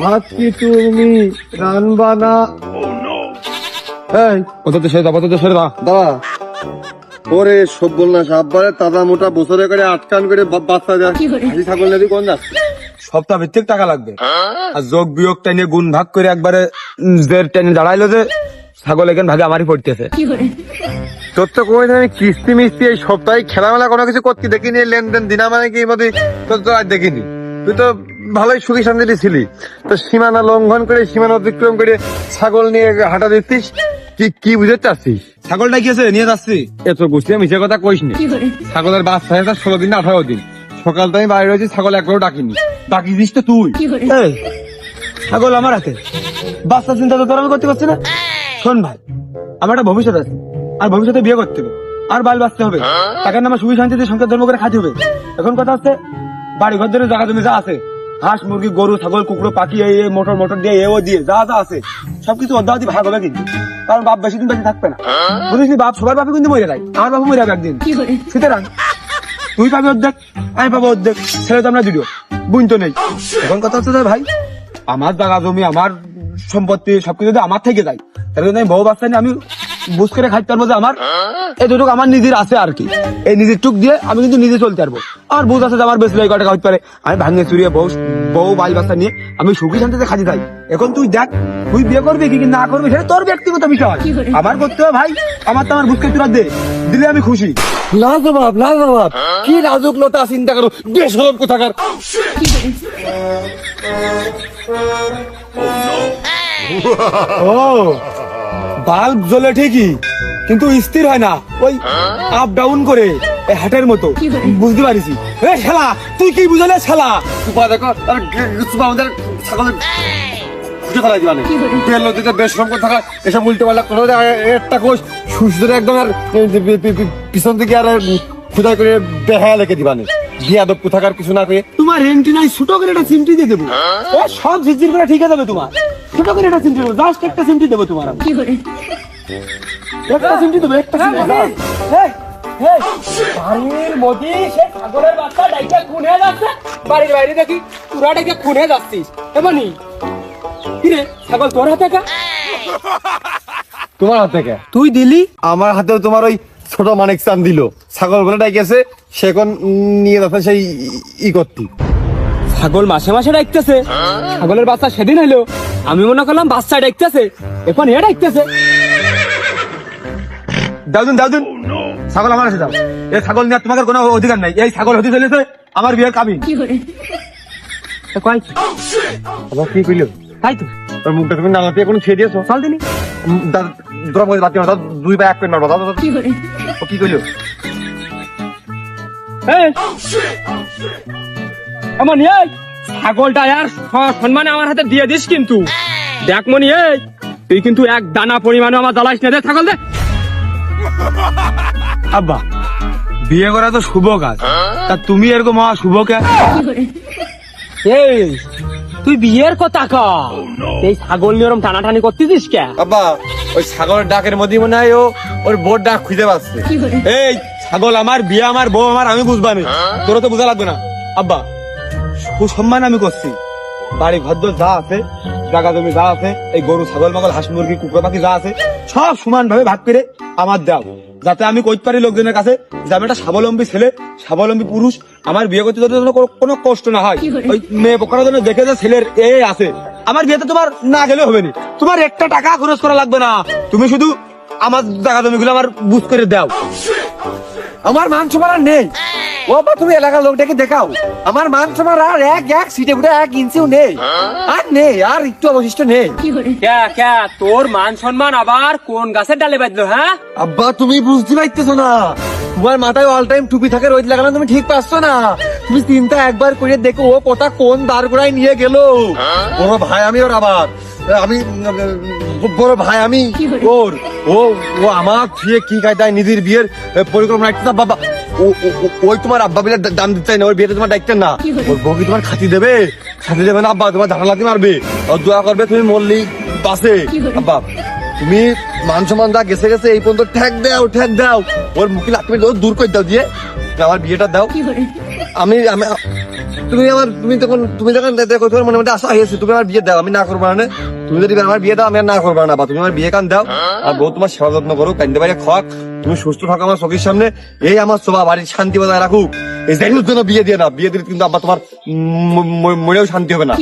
ভাত কি তুমি রানবা না? এই কত দেশে দা, কত দেশে দা দাদা ওরে সব বলনা সাববারে তাজা মোটা বছরে করে আটকান করে বাচ্চা দেয় হাসি ছাগল নদী কোন যাস সপ্তাহ ভিত্তিক টাকা লাগবে আর যোগ বিয়োগ টেনে গুণ ভাগ করে একবারে টেনে দাঁড়াইলো যে ছাগল এখান ভাগে আমারই পড়তেছে। তোর তো কোন কিস্তি মিস্তি এই সপ্তাহে খেলামেলা কোনো কিছু করতে দেখিনি, লেনদেন দিনা মানে কি মধ্যে তোর তো আর দেখিনি। তুই তো ভালোই সুখী শান্তিতে ছিলি, তো সীমানা লঙ্ঘন করে সীমানা অতিক্রম করে ছাগল নিয়ে হাঁটা দিচ্ছিস, কি বুঝতে চাচ্ছিস? ছাগলটা কি আছে নিয়ে যাচ্ছি এত গুছিয়ে মিশে কথা কইস নি। ছাগলের বাচ্চা হয়ে 16 দিন না 18 দিন। সকাল তো আমি বাইরে রয়েছি, ছাগল একবারও ডাকিনি। ডাকিছিস তো তুই। ছাগল আমার হাতে, বাচ্চা চিন্তা তো তোর আমি করতে পারছি না। শোন ভাই, আমার একটা ভবিষ্যৎ আছে, আর ভবিষ্যতে বিয়ে করতে হবে, আর বাল বাঁচতে হবে, তাকে আমার সুখী শান্তিতে সংসার ধর্ম করে খাতে হবে। এখন কথা হচ্ছে বাড়ি ঘর ধরে জায়গা জমি যা আছে, হাঁস মুরগি গরু ছাগল কুকুর পাখি এই মোটর মোটর দিয়ে এও দিয়ে যা যা আছে সবকিছু অর্ধাবধি ভাগ হবে কিন্তু, কারণ বাপ বেশি দিন বেশি থাকবে না, বুঝিস? বাপ সবার বাপে কিন্তু মরে যায়, আমার বাপু মরে যাবে একদিন। সুতরাং তুই পাবি অর্ধেক, আমি পাবো অর্ধেক, ছেলে তো আমরা দুটো, বুঝ তো নেই। এখন কথা হচ্ছে ভাই, আমার জায়গা জমি আমার সম্পত্তি সবকিছু যদি আমার থেকে যায়, তাহলে আমি বউ বাচ্চা নিয়ে আমি বুঝ করে খাইতে পারবো যে আমার এই দুটুক আমার নিজের আছে আর কি, এই নিজের টুক দিয়ে আমি কিন্তু নিজে চলতে পারবো। আর বুঝ আছে যে আমার বেশ লাই কটা হইতে পারে, আমি ভাঙে চুরিয়ে বউ বাল বাচ্চা নিয়ে আমি সুখী শান্তিতে খাতে যাই। এখন তুই দেখ, তুই বিয়ে করবি কি না করবি সেটা তোর ব্যক্তিগত বিষয়, আমার করতে হবে ভাই। আমার তো আমার বুঝকে তুরা দিলে আমি খুশি। লাজবাব লাজবাব, কি রাজুক লতা চিন্তা করো, বেসরব কোথাকার। ও বাল্ব জ্বলে ঠিকই, কিন্তু স্থির হয় না, ওই আপ ডাউন করে হাটের মতো, বুঝতে পারিস? শালা তুই কি বুঝলে শালা? দেখো আমাদের ছাগলের খুঁজে ফেলাই দিবানে তেল নদীতে বেশ রকম থাকা এসব উল্টে পাল্টা কথা একটা কোষ সুস্থ একদম, আর পিছন থেকে আর খুদাই করে বেহায়া লেগে দিবানে। বিয়াদব কোথাকার কিছু না পেয়ে তোমার রেন্টি নাই, ছোট করে একটা সিমটি দিয়ে দেবো, ও সব ঝিরঝির করে ঠিক যাবে। তোমার ছোট করে একটা সিমটি দেবো, জাস্ট একটা সিমটি দেবো তোমার, একটা সিমটি দেবো, একটা বাড়ির মধ্যে সে ছাগলের বাচ্চা ডাইকা খুনে যাচ্ছে, বাড়ির বাইরে দেখি পুরা ডাইকা খুনে যাচ্ছিস। এমনি কিরে ছাগল তোর হাতে কা? তোমার হাতে কে? তুই দিলি? আমার হাতেও তোমার ওই ছোট মানিক চান দিল, ছাগল বলে ডাইকেছে, সে এখন নিয়ে যাচ্ছে সেই ই করতি। ছাগল মাসে মাসে ডাকতেছে, ছাগলের বাচ্চা সেদিন হইলো, আমি মনে করলাম বাচ্চা ডাকতেছে, এখন এ ডাকতেছে। দাউদিন দাউদিন, ছাগল আমার কাছে দাও। এই ছাগল নিয়ে তোমাদের কোনো অধিকার নাই, এই ছাগল হতে চলেছে আমার বিয়ের কাবিন। কি কইল তাই তো, তোর মুখটা তুমি না লাফিয়ে কোনো ছেড়ে দিয়েছো, চল দিনি দুই বা এক করে মারবো। কি কইল? মনি ছাগলটা আর সম্মানে আমার হাতে দিয়ে দিস কিন্তু, দেখ মনি তুই কিন্তু এক দানা পরিমাণে আমার জ্বালাইস না, দে ছাগল দে। আব্বা বিয়ে করা তো শুভ কাজ, তা তুমি এরকম মহা শুভ কে? এই তুই বিয়ের কথা কা, এই ছাগল নিয়ে ওরম টানাটানি করতেছিস কে? আব্বা ওই ছাগলের ডাকের মধ্যে মনে হয় ওর বোর ডাক খুঁজে পাচ্ছে। এই ছাগল আমার, বিয়ে আমার, বউ আমার, আমি বুঝবানি, তোরা তো বোঝা লাগবে না। আব্বা সুসম্মান আমি করছি, বাড়ি ঘর যা আছে, জায়গা জমি যা আছে, এই গরু ছাগল মাগল হাঁস মুরগি কুকুর পাখি যা আছে সব সমান ভাবে ভাগ করে আমার দাও, যাতে আমি কইতে পারি লোকজনের কাছে যে আমি একটা স্বাবলম্বী ছেলে, স্বাবলম্বী পুরুষ, আমার বিয়ে করতে যাতে কোনো কষ্ট না হয়। ওই মেয়ে পোকার জন্য দেখে যে ছেলের এ আছে, আমার বিয়েতে তোমার না গেলেও হবে না, তোমার একটা টাকা খরচ করা লাগবে না, তুমি শুধু আমার জায়গা জমিগুলো আমার বুঝ করে দাও। আমার মান সম্মান আর নেই, ও বা তুমি এলাকার লোকটাকে দেখাও, আমার মান সম্মান আর এক সিটে ফুটে 1 ইঞ্চিও নেই, আর নেই, আর একটু অবশিষ্ট নেই। তোর মান সম্মান আবার কোন গাছের ডালে বাঁধলো? হ্যাঁ আব্বা তুমি বুঝতে পারতেছো না, তোমার মাথায় অল টাইম টুপি থাকে, রোদ লাগানো তুমি ঠিক পাচ্ছ না, তুমি চিন্তা একবার করে দেখো ও কথা কোন দাঁড় গোড়ায় নিয়ে গেল। বড় ভাই আমি, ওর আবার আমি বড় ভাই আমি, ওর ও আমার বিয়ে কি কায়দায় নিজের বিয়ের পরিকল্পনা একটা বাবা, ওই তোমার আব্বা বিলে দাম দিতে চাই না, ওর বিয়েতে তোমার দায়িত্ব না, ওর বউকে তোমার খাতি দেবে না আব্বা, তোমার ধারা লাতি মারবে, ওর দোয়া করবে তুমি মরলি বাসে। আব্বা তুমি মান সম্মান দা গেছে গেছে, এই পর্যন্ত ঠেক দাও, ওর মুখে লাথি মেরে দূর করে দাও, দিয়ে আমার বিয়েটা দাও। আমি তুমি যখন দেখো তোমার মনে মধ্যে আশা হয়েছে তুমি আমার বিয়ে দাও, আমি না করবো না। তুমি যদি আমার বিয়ে দাও আমি আর না করবো না, বা তুমি আমার বিয়ে কান দাও, আর বউ তোমার সেবা যত্ন করো, কান্দে বাইরে খাক, তুমি সুস্থ থাকো আমার চোখের সামনে, এই আমার সোভা বাড়ির শান্তি বজায় রাখুক। এই জন্য বিয়ে দিয়ে না, বিয়ে দিলে কিন্তু আব্বা তোমার মনেও শান্তি হবে না।